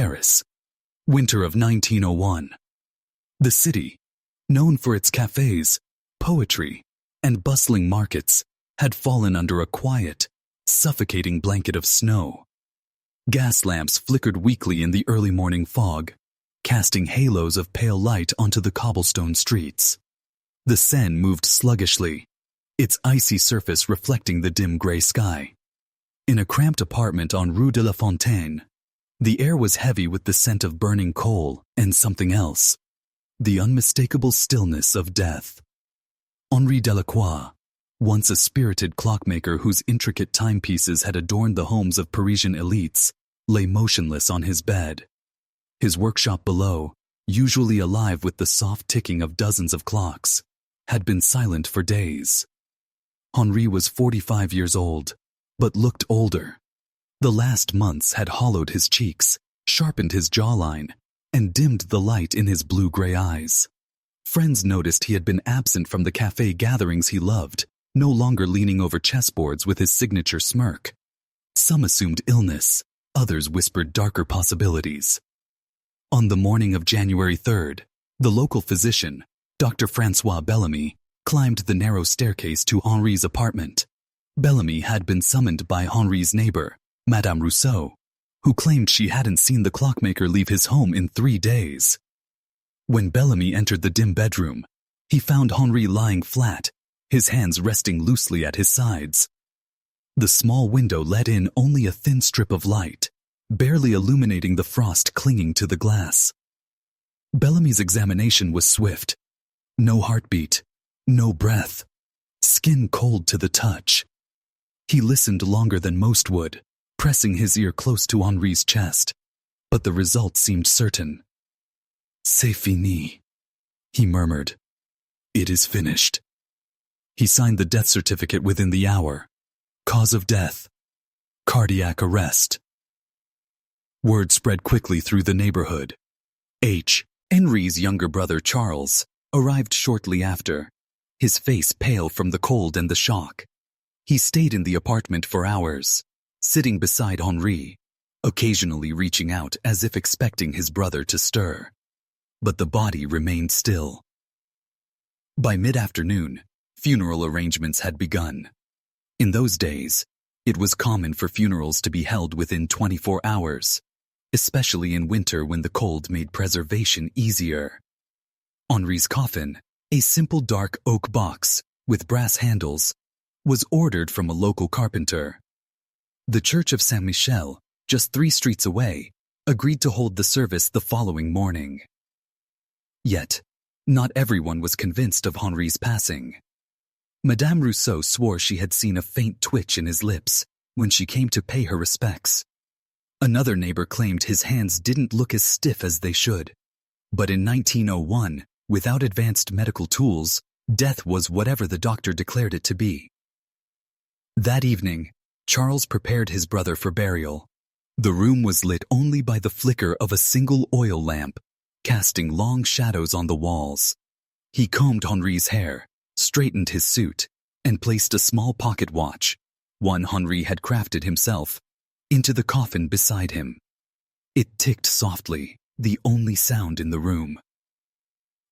Paris. Winter of 1901. The city, known for its cafes, poetry, and bustling markets, had fallen under a quiet, suffocating blanket of snow. Gas lamps flickered weakly in the early morning fog, casting halos of pale light onto the cobblestone streets. The Seine moved sluggishly, its icy surface reflecting the dim gray sky. In a cramped apartment on Rue de la Fontaine, the air was heavy with the scent of burning coal and something else, the unmistakable stillness of death. Henri Delacroix, once a spirited clockmaker whose intricate timepieces had adorned the homes of Parisian elites, lay motionless on his bed. His workshop below, usually alive with the soft ticking of dozens of clocks, had been silent for days. Henri was 45 years old, but looked older. The last months had hollowed his cheeks, sharpened his jawline, and dimmed the light in his blue-gray eyes. Friends noticed he had been absent from the cafe gatherings he loved, no longer leaning over chessboards with his signature smirk. Some assumed illness, others whispered darker possibilities. On the morning of January 3rd, the local physician, Dr. François Bellamy, climbed the narrow staircase to Henri's apartment. Bellamy had been summoned by Henri's neighbor, Madame Rousseau, who claimed she hadn't seen the clockmaker leave his home in 3 days. When Bellamy entered the dim bedroom, he found Henri lying flat, his hands resting loosely at his sides. The small window let in only a thin strip of light, barely illuminating the frost clinging to the glass. Bellamy's examination was swift. No heartbeat, no breath, skin cold to the touch. He listened longer than most would, pressing his ear close to Henri's chest, but the result seemed certain. "C'est fini," he murmured. "It is finished." He signed the death certificate within the hour. Cause of death: cardiac arrest. Word spread quickly through the neighborhood. Henri's younger brother Charles arrived shortly after, his face pale from the cold and the shock. He stayed in the apartment for hours, sitting beside Henri, occasionally reaching out as if expecting his brother to stir. But the body remained still. By mid-afternoon, funeral arrangements had begun. In those days, it was common for funerals to be held within 24 hours, especially in winter when the cold made preservation easier. Henri's coffin, a simple dark oak box with brass handles, was ordered from a local carpenter. The Church of Saint-Michel, just 3 streets away, agreed to hold the service the following morning. Yet, not everyone was convinced of Henri's passing. Madame Rousseau swore she had seen a faint twitch in his lips when she came to pay her respects. Another neighbor claimed his hands didn't look as stiff as they should. But in 1901, without advanced medical tools, death was whatever the doctor declared it to be. That evening, Charles prepared his brother for burial. The room was lit only by the flicker of a single oil lamp, casting long shadows on the walls. He combed Henri's hair, straightened his suit, and placed a small pocket watch, one Henri had crafted himself, into the coffin beside him. It ticked softly, the only sound in the room.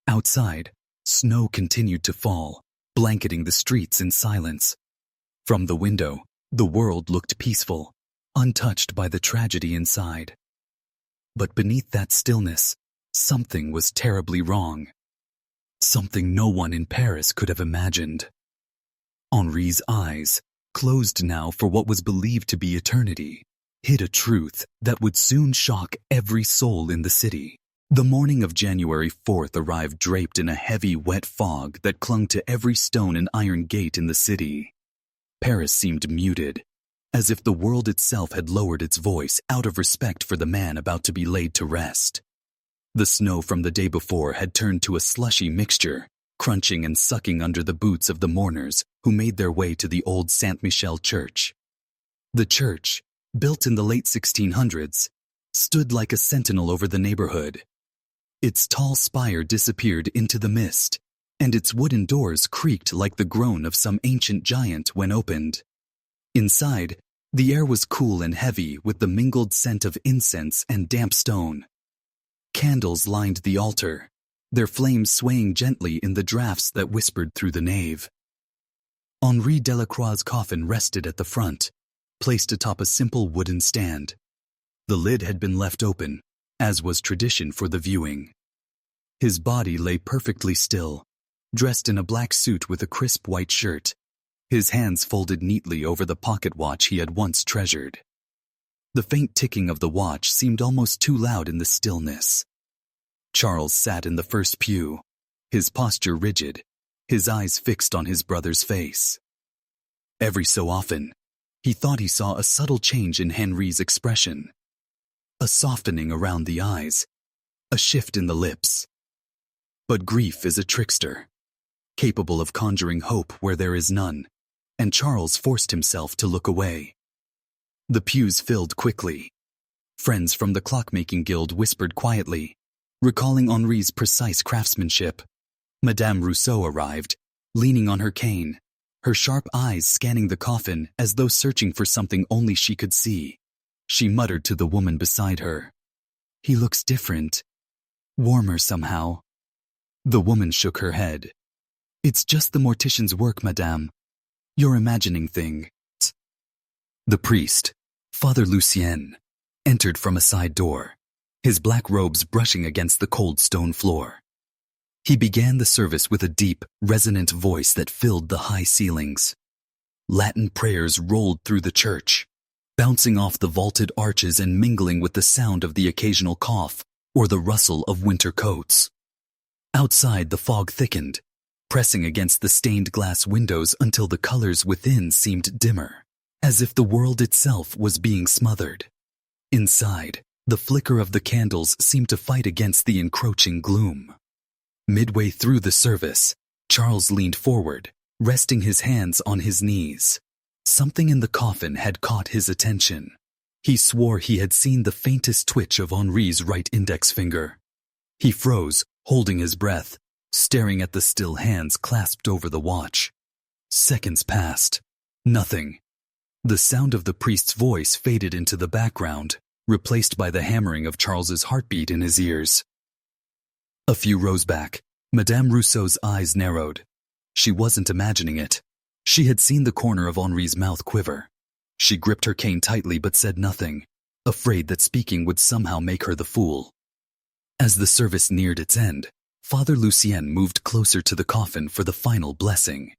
Outside, snow continued to fall, blanketing the streets in silence. From the window, the world looked peaceful, untouched by the tragedy inside. But beneath that stillness, something was terribly wrong. Something no one in Paris could have imagined. Henri's eyes, closed now for what was believed to be eternity, hid a truth that would soon shock every soul in the city. The morning of January 4th arrived draped in a heavy, wet fog that clung to every stone and iron gate in the city. Paris seemed muted, as if the world itself had lowered its voice out of respect for the man about to be laid to rest. The snow from the day before had turned to a slushy mixture, crunching and sucking under the boots of the mourners who made their way to the old Saint-Michel church. The church, built in the late 1600s, stood like a sentinel over the neighborhood. Its tall spire disappeared into the mist, and its wooden doors creaked like the groan of some ancient giant when opened. Inside, The air was cool and heavy with the mingled scent of incense and damp stone. Candles lined the altar, their flames swaying gently in the drafts that whispered through the nave. Henri Delacroix's coffin rested at the front, placed atop a simple wooden stand. The lid had been left open, as was tradition for the viewing. His body lay perfectly still, dressed in a black suit with a crisp white shirt, his hands folded neatly over the pocket watch he had once treasured. The faint ticking of the watch seemed almost too loud in the stillness. Charles sat in the first pew, his posture rigid, his eyes fixed on his brother's face. Every so often, he thought he saw a subtle change in Henri's expression. A softening around the eyes, a shift in the lips. But grief is a trickster, capable of conjuring hope where there is none, and Charles forced himself to look away. The pews filled quickly. Friends from the clockmaking guild whispered quietly, recalling Henri's precise craftsmanship. Madame Rousseau arrived, leaning on her cane, her sharp eyes scanning the coffin as though searching for something only she could see. She muttered to the woman beside her, "He looks different. Warmer somehow." The woman shook her head. "It's just the mortician's work, madame. You're imagining things." The priest, Father Lucien, entered from a side door, his black robes brushing against the cold stone floor. He began the service with a deep, resonant voice that filled the high ceilings. Latin prayers rolled through the church, bouncing off the vaulted arches and mingling with the sound of the occasional cough or the rustle of winter coats. Outside, the fog thickened, pressing against the stained glass windows until the colors within seemed dimmer, as if the world itself was being smothered. Inside, the flicker of the candles seemed to fight against the encroaching gloom. Midway through the service, Charles leaned forward, resting his hands on his knees. Something in the coffin had caught his attention. He swore he had seen the faintest twitch of Henri's right index finger. He froze, holding his breath, staring at the still hands clasped over the watch. Seconds passed. Nothing. The sound of the priest's voice faded into the background, replaced by the hammering of Charles's heartbeat in his ears. A few rows back, Madame Rousseau's eyes narrowed. She wasn't imagining it. She had seen the corner of Henri's mouth quiver. She gripped her cane tightly but said nothing, afraid that speaking would somehow make her the fool. As the service neared its end, Father Lucien moved closer to the coffin for the final blessing.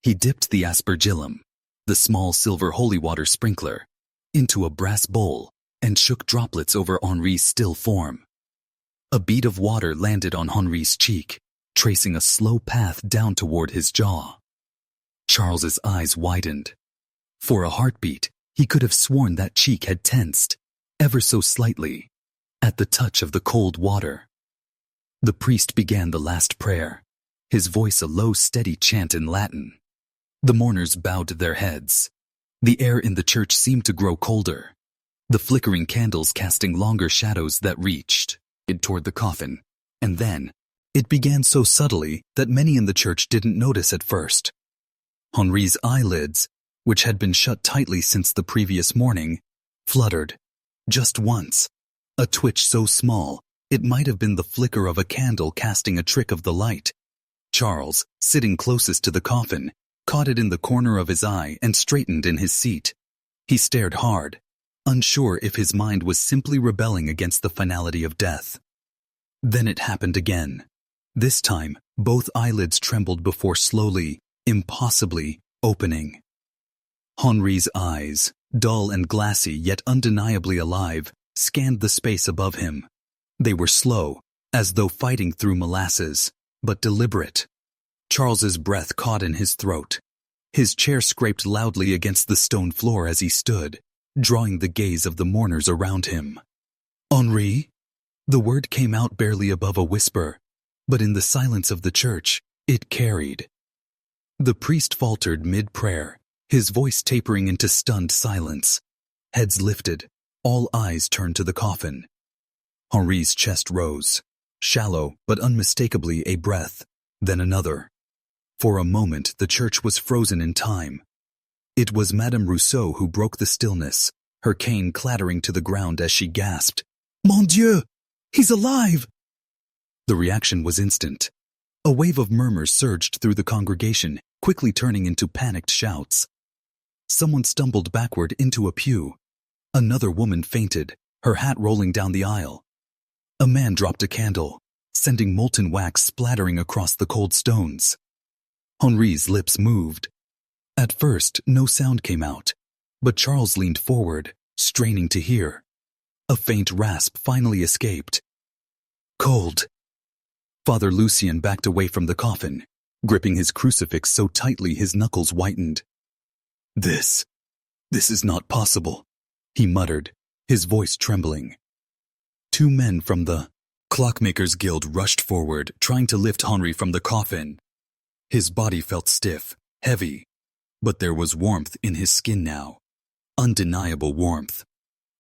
He dipped the aspergillum, the small silver holy water sprinkler, into a brass bowl and shook droplets over Henri's still form. A bead of water landed on Henri's cheek, tracing a slow path down toward his jaw. Charles's eyes widened. For a heartbeat, he could have sworn that cheek had tensed, ever so slightly, at the touch of the cold water. The priest began the last prayer, his voice a low, steady chant in Latin. The mourners bowed their heads. The air in the church seemed to grow colder, the flickering candles casting longer shadows that reached toward the coffin, and then it began so subtly that many in the church didn't notice at first. Henri's eyelids, which had been shut tightly since the previous morning, fluttered, just once, a twitch so small it might have been the flicker of a candle casting a trick of the light. Charles, sitting closest to the coffin, caught it in the corner of his eye and straightened in his seat. He stared hard, unsure if his mind was simply rebelling against the finality of death. Then it happened again. This time, both eyelids trembled before slowly, impossibly, opening. Henri's eyes, dull and glassy yet undeniably alive, scanned the space above him. They were slow, as though fighting through molasses, but deliberate. Charles's breath caught in his throat. His chair scraped loudly against the stone floor as he stood, drawing the gaze of the mourners around him. "Henri?" The word came out barely above a whisper, but in the silence of the church, it carried. The priest faltered mid-prayer, his voice tapering into stunned silence. Heads lifted, all eyes turned to the coffin. Henri's chest rose, shallow but unmistakably a breath, then another. For a moment the church was frozen in time. It was Madame Rousseau who broke the stillness, her cane clattering to the ground as she gasped, "Mon Dieu! He's alive!" The reaction was instant. A wave of murmurs surged through the congregation, quickly turning into panicked shouts. Someone stumbled backward into a pew. Another woman fainted, her hat rolling down the aisle. A man dropped a candle, sending molten wax splattering across the cold stones. Henri's lips moved. At first, no sound came out, but Charles leaned forward, straining to hear. A faint rasp finally escaped. "Cold." Father Lucien backed away from the coffin, gripping his crucifix so tightly his knuckles whitened. This is not possible," he muttered, his voice trembling. Two men from the Clockmakers Guild rushed forward, trying to lift Henri from the coffin. His body felt stiff, heavy, but there was warmth in his skin now. Undeniable warmth.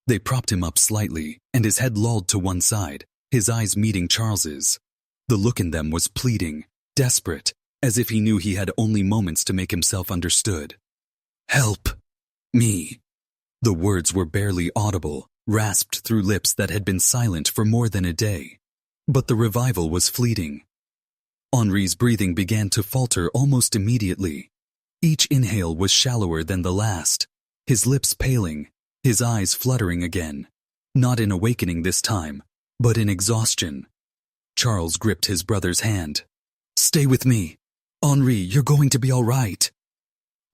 They propped him up slightly, and his head lolled to one side, his eyes meeting Charles's. The look in them was pleading, desperate, as if he knew he had only moments to make himself understood. "Help me." The words were barely audible, rasped through lips that had been silent for more than a day. But the revival was fleeting. Henri's breathing began to falter almost immediately. Each inhale was shallower than the last, his lips paling, his eyes fluttering again, not in awakening this time, but in exhaustion. Charles gripped his brother's hand. "Stay with me. Henri, you're going to be all right."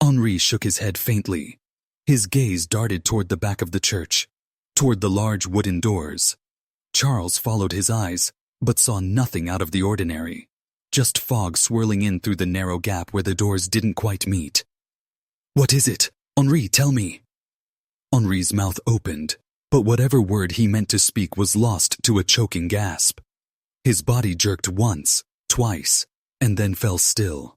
Henri shook his head faintly. His gaze darted toward the back of the church, toward the large wooden doors. Charles followed his eyes, but saw nothing out of the ordinary. Just fog swirling in through the narrow gap where the doors didn't quite meet. "What is it? Henri, tell me." Henri's mouth opened, but whatever word he meant to speak was lost to a choking gasp. His body jerked once, twice, and then fell still.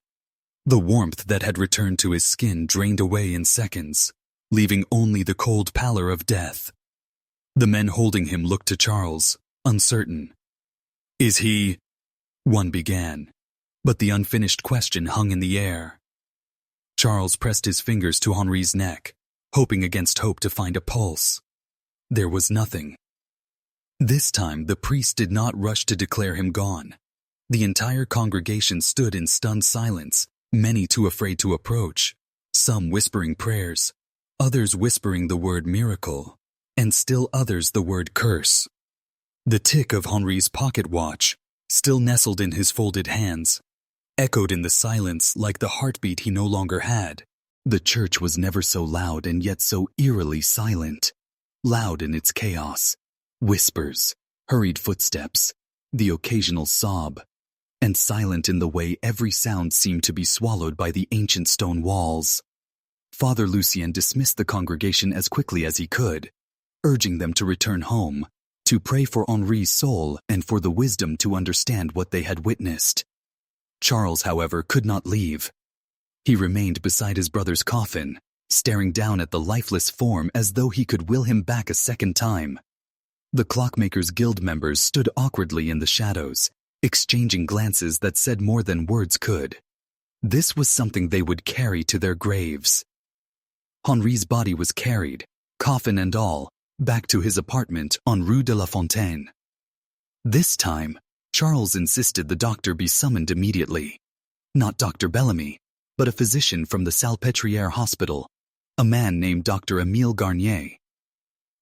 The warmth that had returned to his skin drained away in seconds, leaving only the cold pallor of death. The men holding him looked to Charles, uncertain. "Is he—" one began, but the unfinished question hung in the air. Charles pressed his fingers to Henri's neck, hoping against hope to find a pulse. There was nothing. This time the priest did not rush to declare him gone. The entire congregation stood in stunned silence, many too afraid to approach, some whispering prayers, others whispering the word miracle, and still others the word curse. The tick of Henri's pocket watch, still nestled in his folded hands, echoed in the silence like the heartbeat he no longer had. The church was never so loud and yet so eerily silent, loud in its chaos. Whispers, hurried footsteps, the occasional sob, and silent in the way every sound seemed to be swallowed by the ancient stone walls. Father Lucien dismissed the congregation as quickly as he could, urging them to return home, to pray for Henri's soul and for the wisdom to understand what they had witnessed. Charles, however, could not leave. He remained beside his brother's coffin, staring down at the lifeless form as though he could will him back a second time. The Clockmakers Guild members stood awkwardly in the shadows, exchanging glances that said more than words could. This was something they would carry to their graves. Henri's body was carried, coffin and all, back to his apartment on Rue de la Fontaine. This time, Charles insisted the doctor be summoned immediately. Not Dr. Bellamy, but a physician from the Salpêtrière Hospital, a man named Dr. Émile Garnier.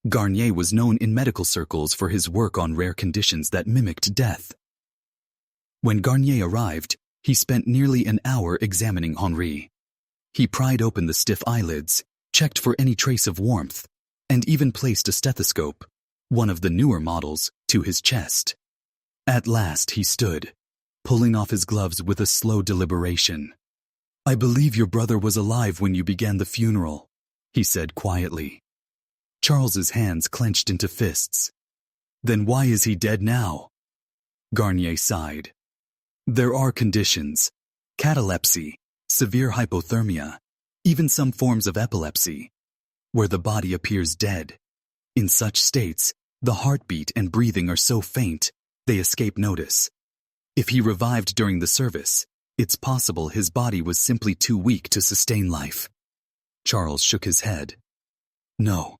Garnier was known in medical circles for his work on rare conditions that mimicked death. When Garnier arrived, he spent nearly an hour examining Henri. He pried open the stiff eyelids, checked for any trace of warmth, and even placed a stethoscope, one of the newer models, to his chest. At last he stood, pulling off his gloves with a slow deliberation. "I believe your brother was alive when you began the funeral," he said quietly. Charles's hands clenched into fists. "Then why is he dead now?" Garnier sighed. "There are conditions, catalepsy, severe hypothermia, even some forms of epilepsy, where the body appears dead. In such states, the heartbeat and breathing are so faint, they escape notice. If he revived during the service, it's possible his body was simply too weak to sustain life." Charles shook his head. No.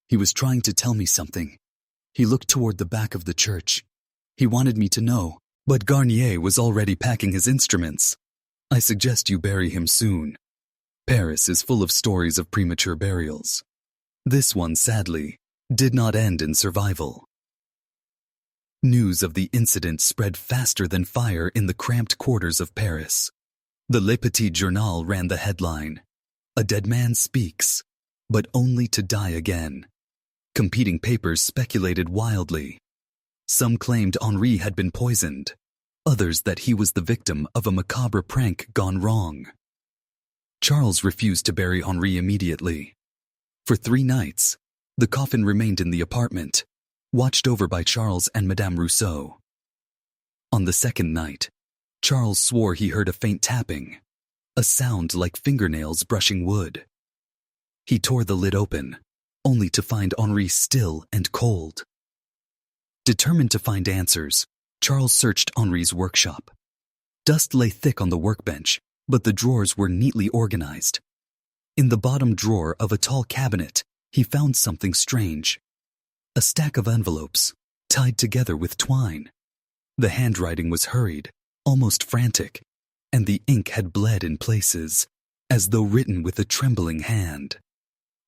He was trying to tell me something. He looked toward the back of the church. He wanted me to know, but Garnier was already packing his instruments. I suggest you bury him soon. Paris is full of stories of premature burials. This one, sadly, did not end in survival. News of the incident spread faster than fire in the cramped quarters of Paris. The Le Petit Journal ran the headline, "A dead man speaks, but only to die again." Competing papers speculated wildly. Some claimed Henri had been poisoned, others that he was the victim of a macabre prank gone wrong. Charles refused to bury Henri immediately. For 3 nights, the coffin remained in the apartment, watched over by Charles and Madame Rousseau. On the 2nd night, Charles swore he heard a faint tapping, a sound like fingernails brushing wood. He tore the lid open, only to find Henri still and cold. Determined to find answers, Charles searched Henri's workshop. Dust lay thick on the workbench, but the drawers were neatly organized. In the bottom drawer of a tall cabinet, he found something strange. A stack of envelopes, tied together with twine. The handwriting was hurried, almost frantic, and the ink had bled in places, as though written with a trembling hand.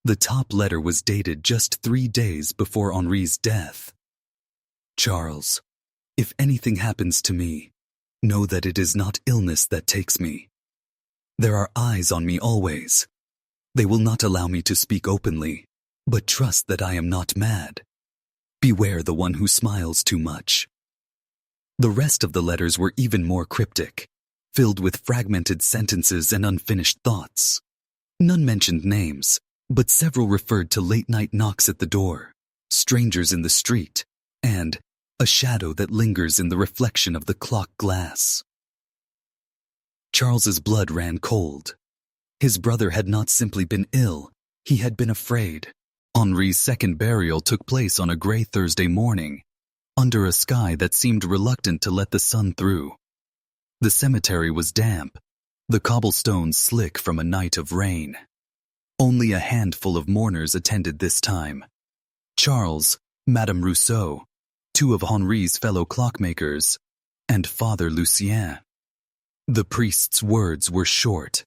The top letter was dated just 3 days before Henri's death. Charles, if anything happens to me, know that it is not illness that takes me. There are eyes on me always. They will not allow me to speak openly, but trust that I am not mad. Beware the one who smiles too much. The rest of the letters were even more cryptic, filled with fragmented sentences and unfinished thoughts. None mentioned names, but several referred to late-night knocks at the door, strangers in the street, and a shadow that lingers in the reflection of the clock glass. Charles's blood ran cold. His brother had not simply been ill, he had been afraid. Henri's second burial took place on a gray Thursday morning, under a sky that seemed reluctant to let the sun through. The cemetery was damp, the cobblestones slick from a night of rain. Only a handful of mourners attended this time. Charles, Madame Rousseau, 2 of Henri's fellow clockmakers, and Father Lucien. The priest's words were short.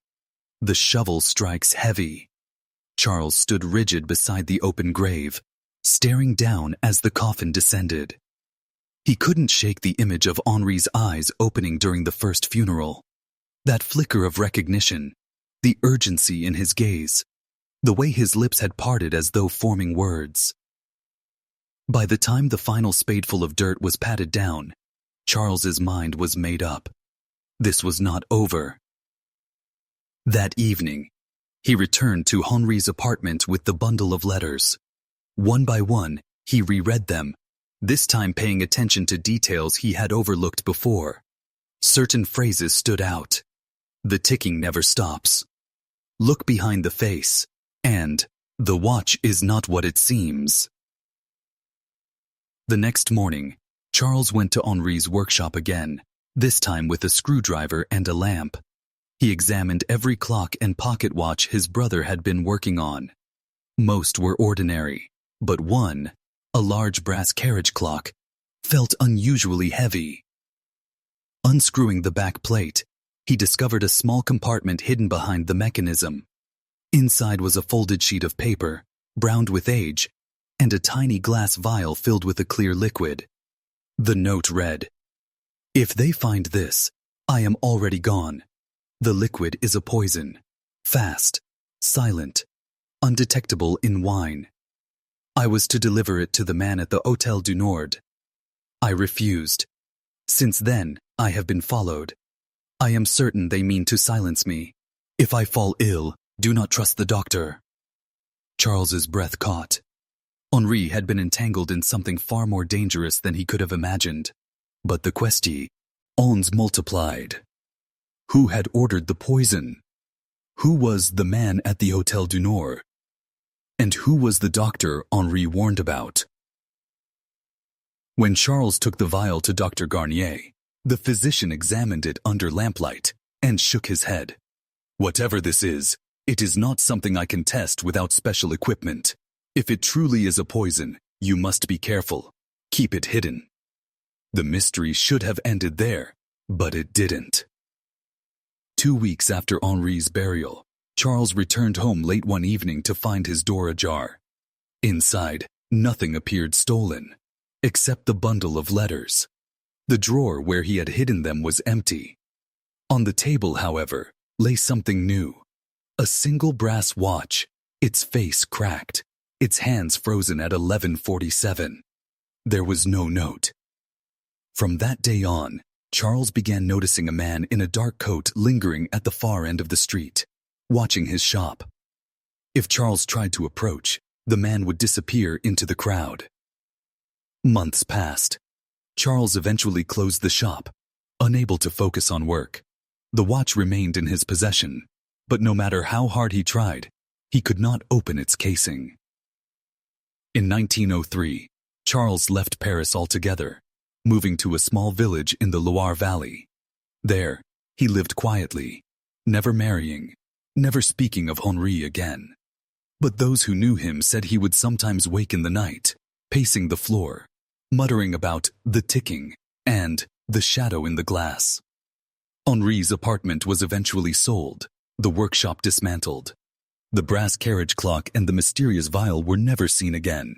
The shovel strikes heavy. Charles stood rigid beside the open grave, staring down as the coffin descended. He couldn't shake the image of Henri's eyes opening during the first funeral. That flicker of recognition, the urgency in his gaze, the way his lips had parted as though forming words. By the time the final spadeful of dirt was patted down, Charles's mind was made up. This was not over. That evening, he returned to Henri's apartment with the bundle of letters. One by one, he reread them, this time paying attention to details he had overlooked before. Certain phrases stood out. The ticking never stops. Look behind the face, and the watch is not what it seems. The next morning, Charles went to Henri's workshop again, this time with a screwdriver and a lamp. He examined every clock and pocket watch his brother had been working on. Most were ordinary, but one, a large brass carriage clock, felt unusually heavy. Unscrewing the back plate, he discovered a small compartment hidden behind the mechanism. Inside was a folded sheet of paper, browned with age, and a tiny glass vial filled with a clear liquid. The note read, "If they find this, I am already gone. The liquid is a poison, fast, silent, undetectable in wine. I was to deliver it to the man at the Hôtel du Nord. I refused. Since then, I have been followed. I am certain they mean to silence me. If I fall ill, do not trust the doctor." Charles's breath caught. Henri had been entangled in something far more dangerous than he could have imagined. But the questions multiplied. Who had ordered the poison? Who was the man at the Hôtel du Nord? And who was the doctor Henri warned about? When Charles took the vial to Dr. Garnier, the physician examined it under lamplight and shook his head. "Whatever this is, It is not something I can test without special equipment. If it truly is a poison, you must be careful. Keep it hidden. The mystery should have ended there, but it didn't. 2 weeks after Henri's burial, Charles returned home late one evening to find his door ajar. Inside, nothing appeared stolen, except the bundle of letters. The drawer where he had hidden them was empty. On the table, however, lay something new. A single brass watch, its face cracked, its hands frozen at 11:47. There was no note. From that day on, Charles began noticing a man in a dark coat lingering at the far end of the street, watching his shop. If Charles tried to approach, the man would disappear into the crowd. Months passed. Charles eventually closed the shop, unable to focus on work. The watch remained in his possession, but no matter how hard he tried, he could not open its casing. In 1903, Charles left Paris altogether, moving to a small village in the Loire Valley. There, he lived quietly, never marrying, never speaking of Henri again. But those who knew him said he would sometimes wake in the night, pacing the floor, muttering about the ticking and the shadow in the glass. Henri's apartment was eventually sold, the workshop dismantled. The brass carriage clock and the mysterious vial were never seen again.